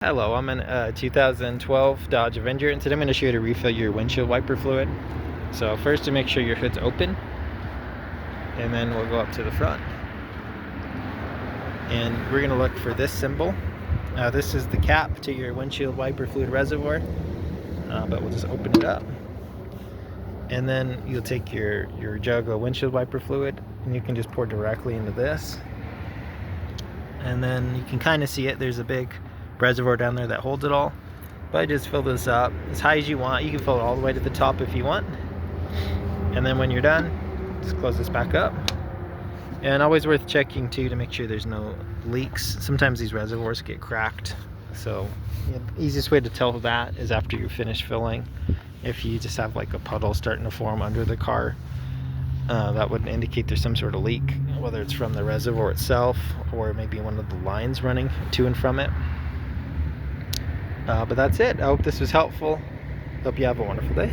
Hello, I'm in a 2012 Dodge Avenger, and today I'm going to show you how to refill your windshield wiper fluid. So first, to make sure your hood's open, and then we'll go up to the front. And we're going to look for this symbol. This is the cap to your windshield wiper fluid reservoir, but we'll just open it up. And then you'll take your jug of windshield wiper fluid, and you can just pour directly into this. And then you can kind of see it. There's a big reservoir down there that holds it all, but just fill this up as high as you want. You can fill it all the way to the top if you want, and then when you're done, just close this back up. And always worth checking too to make sure there's no leaks. Sometimes these reservoirs get cracked, so the easiest way to tell that is after you're finished filling. If you just have like a puddle starting to form under the car, that would indicate there's some sort of leak, whether it's from the reservoir itself or maybe one of the lines running to and from it. But that's it. I hope this was helpful. Hope you have a wonderful day.